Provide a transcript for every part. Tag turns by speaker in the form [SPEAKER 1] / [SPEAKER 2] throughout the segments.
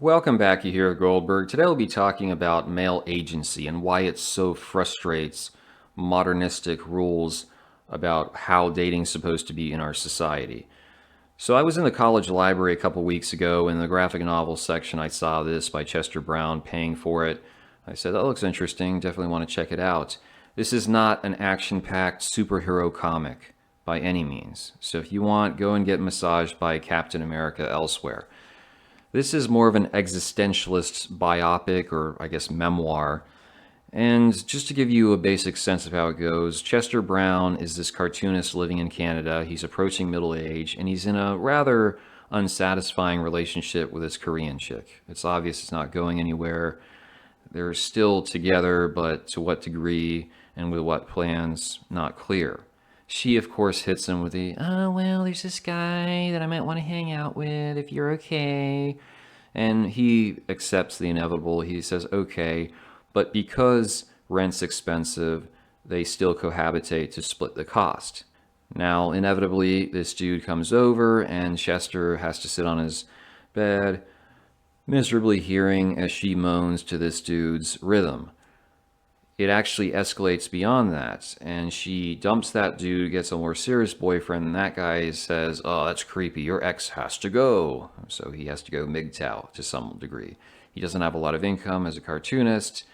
[SPEAKER 1] Welcome back, you hear Goldberg. Today we'll be talking about male agency and why it so frustrates modernistic rules about how dating's supposed to be in our society. So I was in the college library a couple weeks ago. In the graphic novel section, I saw this by Chester Brown, Paying for It. I said, that looks interesting, definitely want to check it out. This is not an action-packed superhero comic by any means. So if you want, go and get massaged by Captain America elsewhere. This is more of an existentialist biopic, or I guess memoir. And just to give you a basic sense of how it goes, Chester Brown is this cartoonist living in Canada. He's approaching middle age, and he's in a rather unsatisfying relationship with his Korean chick. It's obvious it's not going anywhere. They're still together, but to what degree and with what plans, not clear. She, of course, hits him with the, oh, well, there's this guy that I might want to hang out with if you're okay. And he accepts the inevitable. He says, okay, but because rent's expensive, they still cohabitate to split the cost. Now, inevitably, this dude comes over, and Chester has to sit on his bed, miserably hearing as she moans to this dude's rhythm. It actually escalates beyond that, and she dumps that dude, gets a more serious boyfriend, and that guy says, oh, that's creepy, your ex has to go. So he has to go MGTOW to some degree. He doesn't have a lot of income as a cartoonist,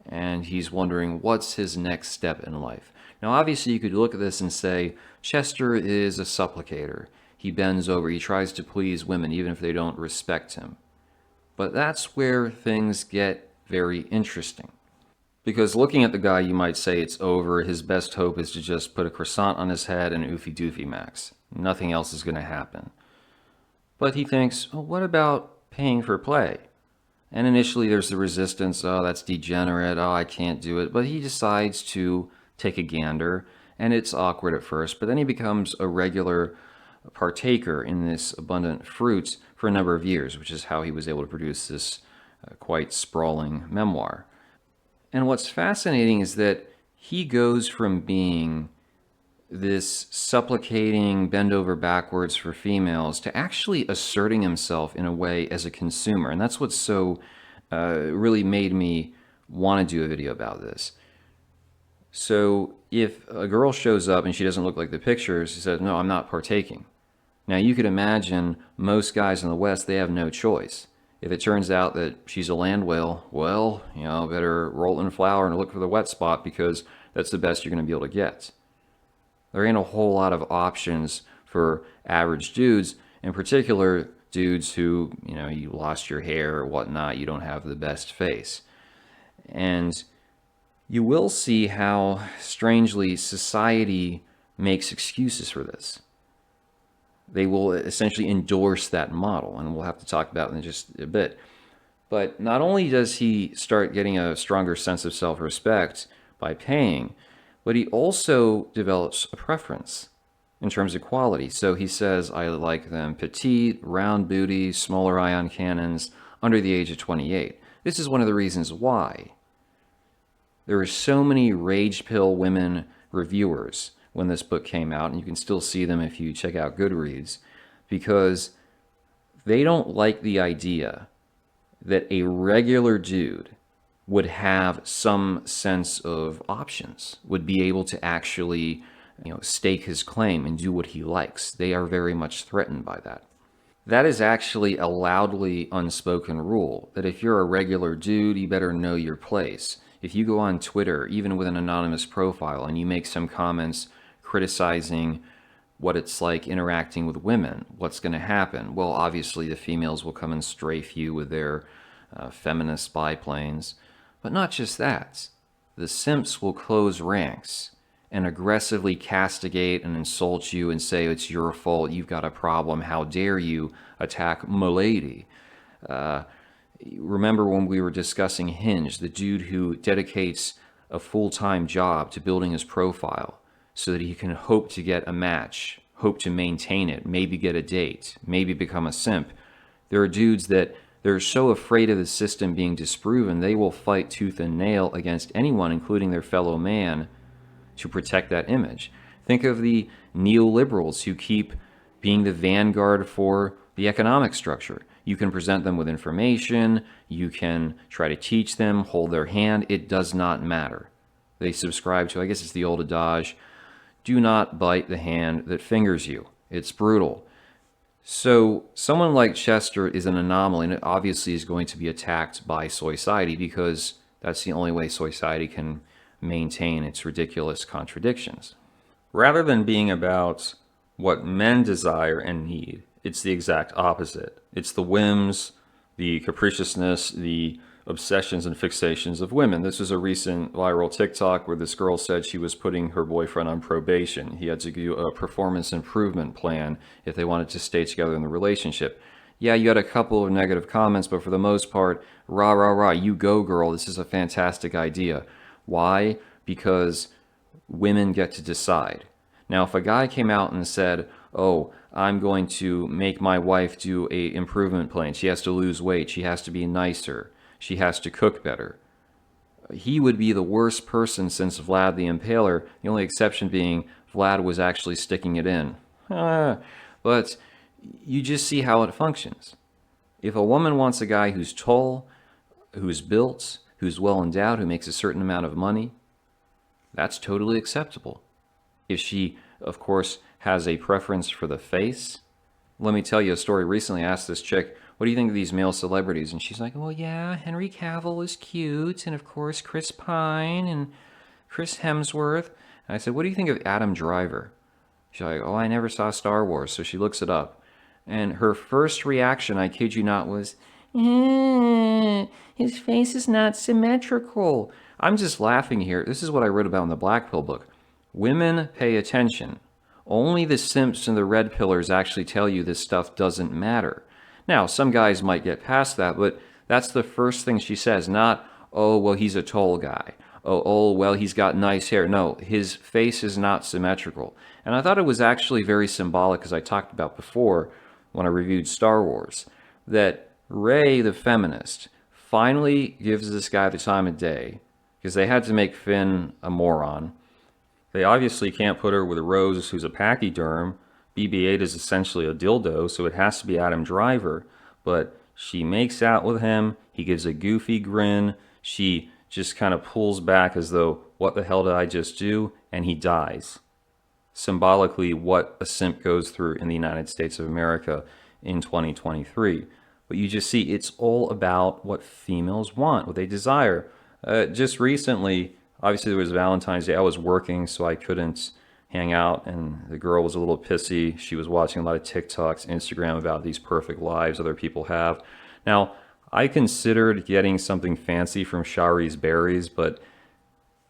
[SPEAKER 1] and he's wondering what's his next step in life. Now, obviously, you could look at this and say, Chester is a supplicator. He bends over, he tries to please women, even if they don't respect him. But that's where things get very interesting. Because looking at the guy, you might say it's over. His best hope is to just put a croissant on his head and oofy doofy max. Nothing else is going to happen. But he thinks, well, what about paying for play? And initially there's the resistance, oh, that's degenerate, oh, I can't do it. But he decides to take a gander, and it's awkward at first, but then he becomes a regular partaker in this abundant fruit for a number of years, which is how he was able to produce this quite sprawling memoir. And what's fascinating is that he goes from being this supplicating, bend over backwards for females to actually asserting himself in a way as a consumer. And that's what's so really made me want to do a video about this. So if a girl shows up and she doesn't look like the pictures, he says, no, I'm not partaking. Now you could imagine most guys in the West, they have no choice. If it turns out that she's a land whale, well, better roll it in flour and look for the wet spot because that's the best you're going to be able to get. There ain't a whole lot of options for average dudes, in particular dudes who, you lost your hair or whatnot, you don't have the best face. And you will see how strangely society makes excuses for this. They will essentially endorse that model, and we'll have to talk about it in just a bit. But not only does he start getting a stronger sense of self-respect by paying, but he also develops a preference in terms of quality. So he says, I like them petite, round booty, smaller ion cannons, under the age of 28. This is one of the reasons why there are so many rage pill women reviewers when this book came out, and you can still see them if you check out Goodreads, because they don't like the idea that a regular dude would have some sense of options, would be able to actually, stake his claim and do what he likes. They are very much threatened by that. That is actually a loudly unspoken rule, that if you're a regular dude, you better know your place. If you go on Twitter, even with an anonymous profile, and you make some comments criticizing what it's like interacting with women, what's going to happen? Well, obviously the females will come and strafe you with their feminist biplanes. But not just that. The simps will close ranks and aggressively castigate and insult you and say it's your fault, you've got a problem, how dare you attack m'lady. Remember when we were discussing Hinge, the dude who dedicates a full-time job to building his profile so that he can hope to get a match, hope to maintain it, maybe get a date, maybe become a simp. There are dudes that they're so afraid of the system being disproven, they will fight tooth and nail against anyone, including their fellow man, to protect that image. Think of the neoliberals who keep being the vanguard for the economic structure. You can present them with information, you can try to teach them, hold their hand. It does not matter. They subscribe to, I guess it's the old adage, do not bite the hand that fingers you. It's brutal. So someone like Chester is an anomaly, and it obviously is going to be attacked by society because that's the only way society can maintain its ridiculous contradictions. Rather than being about what men desire and need, it's the exact opposite. It's the whims, the capriciousness, the obsessions and fixations of women. This was a recent viral TikTok where this girl said she was putting her boyfriend on probation. He had to do a performance improvement plan if they wanted to stay together in the relationship. Yeah, you had a couple of negative comments, but for the most part, rah, rah, rah, you go, girl. This is a fantastic idea. Why? Because women get to decide. Now, if a guy came out and said, oh, I'm going to make my wife do a improvement plan. She has to lose weight. She has to be nicer. She has to cook better. He would be the worst person since Vlad the Impaler, the only exception being Vlad was actually sticking it in. But you just see how it functions. If a woman wants a guy who's tall, who's built, who's well endowed, who makes a certain amount of money, that's totally acceptable. If she, of course, has a preference for the face, let me tell you a story. Recently I asked this chick, what do you think of these male celebrities? And she's like, well, yeah, Henry Cavill is cute, and of course Chris Pine and Chris Hemsworth. And I said, what do you think of Adam Driver? She's like, oh, I never saw Star Wars. So she looks it up. And her first reaction, I kid you not, was, his face is not symmetrical. I'm just laughing here. This is what I wrote about in the Black Pill book. Women pay attention. Only the simps and the red pillars actually tell you this stuff doesn't matter. Now, some guys might get past that, but that's the first thing she says, not, oh, well, he's a tall guy. Oh, well, he's got nice hair. No, his face is not symmetrical. And I thought it was actually very symbolic, as I talked about before when I reviewed Star Wars, that Rey, the feminist, finally gives this guy the time of day, because they had to make Finn a moron. They obviously can't put her with Rose, who's a pachyderm. BB-8 is essentially a dildo, so it has to be Adam Driver. But she makes out with him. He gives a goofy grin. She just kind of pulls back as though, what the hell did I just do? And he dies. Symbolically, what a simp goes through in the United States of America in 2023. But you just see it's all about what females want, what they desire. Just recently, obviously there was Valentine's Day. I was working, so I couldn't hang out, and the girl was a little pissy. She was watching a lot of TikToks, Instagram about these perfect lives other people have. Now, I considered getting something fancy from Shari's Berries, but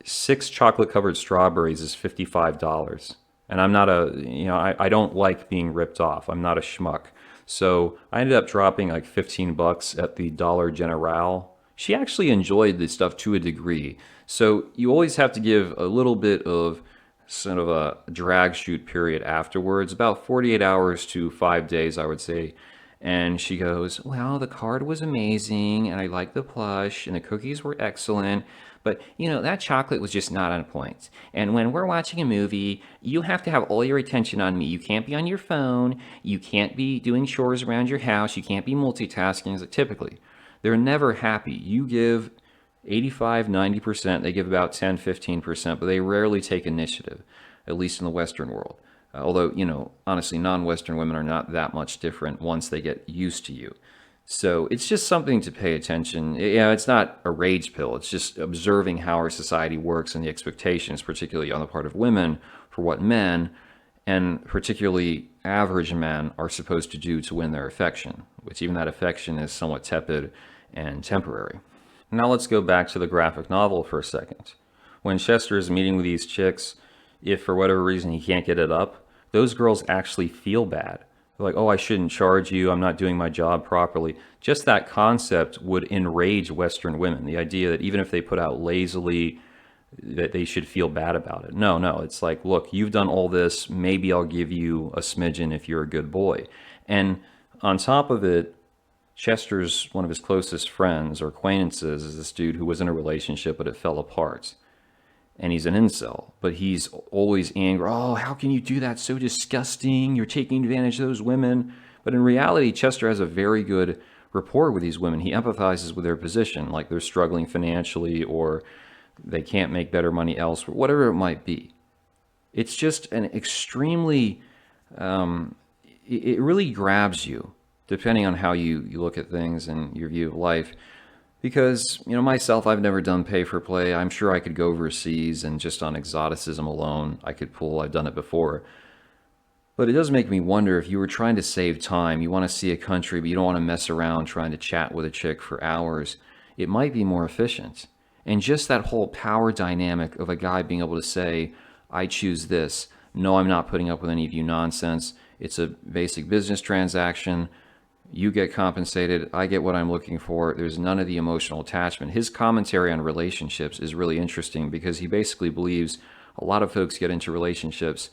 [SPEAKER 1] 6 chocolate-covered strawberries is $55. And I'm not I don't like being ripped off. I'm not a schmuck. So I ended up dropping like $15 at the Dollar General. She actually enjoyed this stuff to a degree. So you always have to give a little bit of sort of a drag shoot period afterwards, about 48 hours to 5 days, I would say. And she goes, well, the card was amazing, and I liked the plush, and the cookies were excellent, but, that chocolate was just not on point. And when we're watching a movie, you have to have all your attention on me. You can't be on your phone. You can't be doing chores around your house. You can't be multitasking. Typically, they're never happy. You give 85, 90%. They give about 10, 15%, but they rarely take initiative, at least in the Western world. Although, honestly, non-Western women are not that much different once they get used to you. So it's just something to pay attention. It's not a rage pill. It's just observing how our society works and the expectations, particularly on the part of women, for what men, and particularly average men, are supposed to do to win their affection, which even that affection is somewhat tepid and temporary. Now let's go back to the graphic novel for a second. When Chester is meeting with these chicks, if for whatever reason he can't get it up, those girls actually feel bad. They're like, oh, I shouldn't charge you. I'm not doing my job properly. Just that concept would enrage Western women. The idea that even if they put out lazily, that they should feel bad about it. No. It's like, look, you've done all this. Maybe I'll give you a smidgen if you're a good boy. And on top of it, Chester's one of his closest friends or acquaintances is this dude who was in a relationship, but it fell apart. And he's an incel, but he's always angry. Oh, how can you do that? So disgusting. You're taking advantage of those women. But in reality, Chester has a very good rapport with these women. He empathizes with their position, like they're struggling financially or they can't make better money elsewhere, whatever it might be. It's just an extremely, it really grabs you, depending on how you look at things and your view of life. Because, myself, I've never done pay for play. I'm sure I could go overseas and just on exoticism alone, I've done it before. But it does make me wonder if you were trying to save time, you want to see a country, but you don't want to mess around trying to chat with a chick for hours, it might be more efficient. And just that whole power dynamic of a guy being able to say, I choose this. No, I'm not putting up with any of you nonsense. It's a basic business transaction. You get compensated. I get what I'm looking for. There's none of the emotional attachment. His commentary on relationships is really interesting because he basically believes a lot of folks get into relationships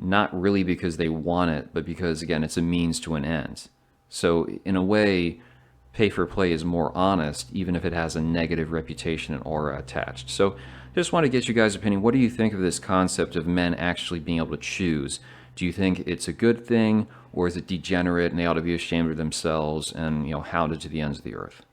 [SPEAKER 1] not really because they want it, but because, again, it's a means to an end. So in a way, pay for play is more honest, even if it has a negative reputation and aura attached. So just want to get you guys' opinion. What do you think of this concept of men actually being able to choose? Do you think it's a good thing, or is it degenerate and they ought to be ashamed of themselves and, hounded to the ends of the earth?